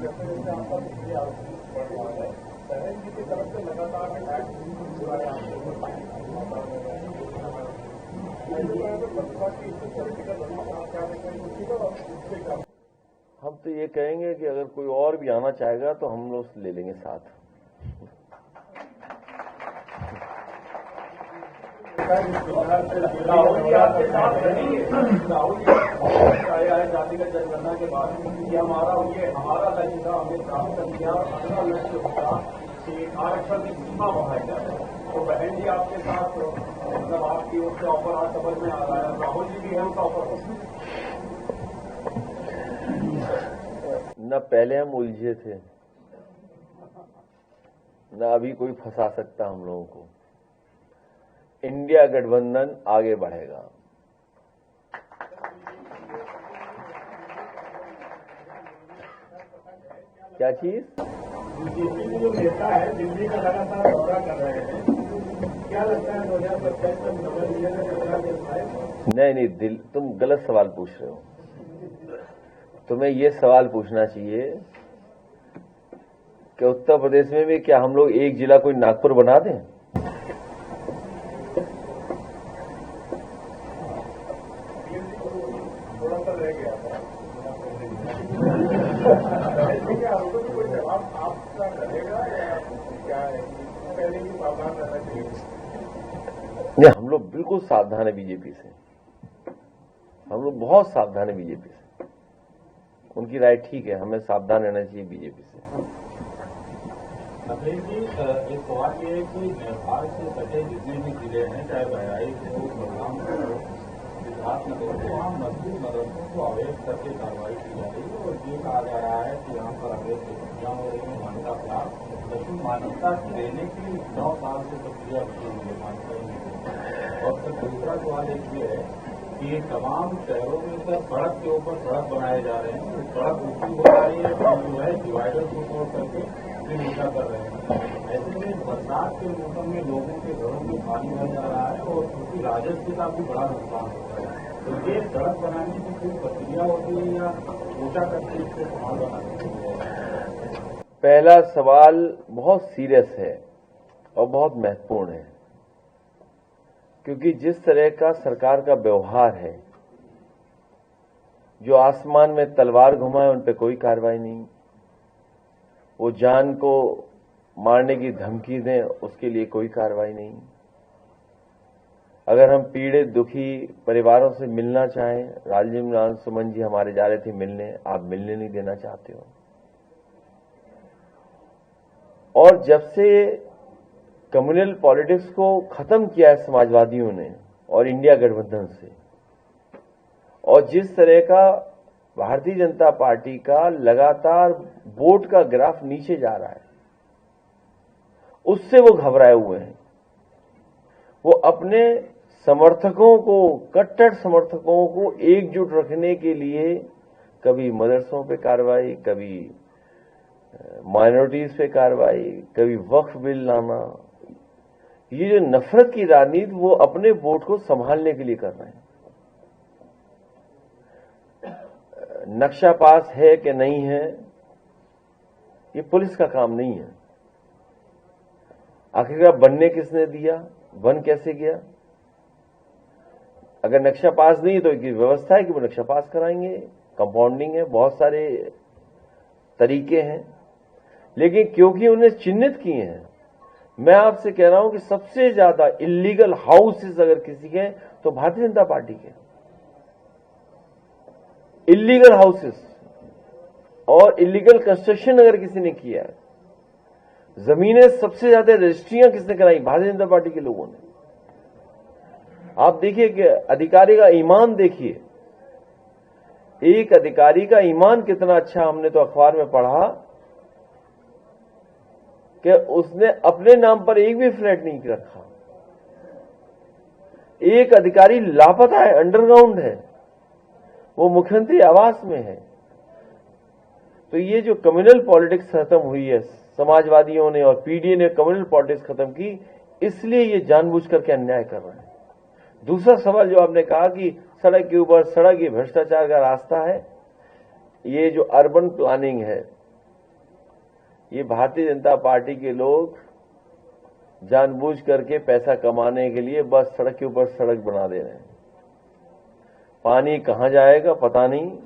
जैसे जैसे आपका बिजली आउटपुट बढ़ रहा है, बहन जी की तरफ से लगातार अटैक हो रहा है हम तो ये कहेंगे कि अगर कोई और भी आना चाहेगा तो हम लोग ले लेंगे साथ। राहुल जी आपके साथ रहेंगे। राहुल जी आया है जातिगत जनगणना के बाद कि हमारा लक्ष्य था, हमें प्राप्त कर दिया। अगला लक्ष्य होगा कि आरक्षण की सीमा बढ़ाई जाए। तो बहन जी आपके साथ मतलब आपकी ओर से ऑफर आज समझ में आ रहा है, राहुल जी भी है उनका ऑफर। न पहले हम उलझे थे, न अभी कोई फंसा सकता हम लोगों को। इंडिया गठबंधन आगे बढ़ेगा। क्या चीज? बीजेपी में जो नेता है दिल्ली का लगातार दौरा कर रहे हैं, क्या लगता है 2027 तक नगर निगम का खतरा कैसा है? नहीं, तुम गलत सवाल पूछ रहे हो। तुम्हें ये सवाल पूछना चाहिए कि उत्तर प्रदेश में भी क्या हम लोग एक जिला कोई नागपुर बना दें? थोड़ा सा रह गया था। कोई जवाब आपका रहेगा या क्या है? पहले ही सावधान रहना चाहिए। नहीं, हम लोग बिल्कुल सावधान है बीजेपी से। हम लोग बहुत सावधान है बीजेपी से। उनकी राय ठीक है, हमें सावधान रहना चाहिए बीजेपी से। अखिलेश जी, एक सवाल ये है कि नेपाल से सटे जितने भी जिले हैं, चाहे बहराइच हो, बलरामपुर हो, सिद्धार्थनगर हो, वहाँ मजबूत मदरसों को अवैध करके कार्रवाई की जा रही है और ये कहा जा रहा है कि यहाँ पर अवैध गतिविधियां हो रही है, मान्यता प्राप्त, लेकिन मान्यता देने की 9 साल से प्रक्रिया शुरू हुई है, मान्यता ही नहीं। और फिर दूसरा सवाल एक ये है कि तमाम शहरों में सर सड़क के ऊपर सड़क बनाए जा रहे हैं, सड़क ऊंची हो जा रही है, जो है डिवाइडर को तोड़ करके फिर ऊंचा कर रहे हैं। ऐसे में बरसात के मौसम में लोगों के घरों में पानी भर जा रहा है और क्योंकि राजस्व का भी बड़ा नुकसान होता है। तो ये सड़क बनाने की कोई प्रक्रिया होती है या ऊंचा करके इसको संभाल बनाने के लिए? पहला सवाल बहुत सीरियस है और बहुत महत्वपूर्ण है, क्योंकि जिस तरह का सरकार का व्यवहार है, जो आसमान में तलवार घुमाए उन पर कोई कार्रवाई नहीं, वो जान को मारने की धमकी दें उसके लिए कोई कार्रवाई नहीं। अगर हम पीड़ित दुखी परिवारों से मिलना चाहें, राजीव नारायण सुमन जी हमारे जा रहे थे मिलने, आप मिलने नहीं देना चाहते हो। और जब से कम्युनल पॉलिटिक्स को खत्म किया है समाजवादियों ने और इंडिया गठबंधन से, और जिस तरह का भारतीय जनता पार्टी का लगातार वोट का ग्राफ नीचे जा रहा है, उससे वो घबराए हुए हैं। वो अपने समर्थकों को, कट्टर समर्थकों को एकजुट रखने के लिए कभी मदरसों पे कार्रवाई, कभी माइनॉरिटीज पे कार्रवाई, कभी वक्फ बिल लाना, ये जो नफरत की राजनीति वो अपने वोट को संभालने के लिए कर रहे हैं। नक्शा पास है कि नहीं है, ये पुलिस का काम नहीं है। आखिरकार बनने किसने दिया, बन कैसे गया? अगर नक्शा पास नहीं है तो एक व्यवस्था है कि वो नक्शा पास कराएंगे, कंपाउंडिंग है, बहुत सारे तरीके हैं। लेकिन क्योंकि उन्हें चिन्हित किए हैं, मैं आपसे कह रहा हूं कि सबसे ज्यादा इलीगल हाउसेस अगर किसी के हैं तो भारतीय जनता पार्टी के इलीगल हाउसेस, और इलीगल कंस्ट्रक्शन अगर किसी ने किया है, जमीनें सबसे ज्यादा रजिस्ट्रियां किसने कराई? भारतीय जनता पार्टी के लोगों ने। आप देखिए कि अधिकारी का ईमान देखिए, एक अधिकारी का ईमान कितना अच्छा, हमने तो अखबार में पढ़ा कि उसने अपने नाम पर एक भी फ्लैट नहीं रखा। एक अधिकारी लापता है, अंडरग्राउंड है, वो मुख्यमंत्री आवास में है। तो ये जो कम्युनल पॉलिटिक्स खत्म हुई है, समाजवादियों ने और पीडीए ने कम्युनल पॉलिटिक्स खत्म की, इसलिए ये जानबूझ करके अन्याय कर रहे हैं। दूसरा सवाल जो आपने कहा कि सड़क के ऊपर सड़क, ये भ्रष्टाचार का रास्ता है। ये जो अर्बन प्लानिंग है, ये भारतीय जनता पार्टी के लोग जानबूझ करके पैसा कमाने के लिए बस सड़क के ऊपर सड़क बना दे रहे हैं। पानी कहां जाएगा पता नहीं।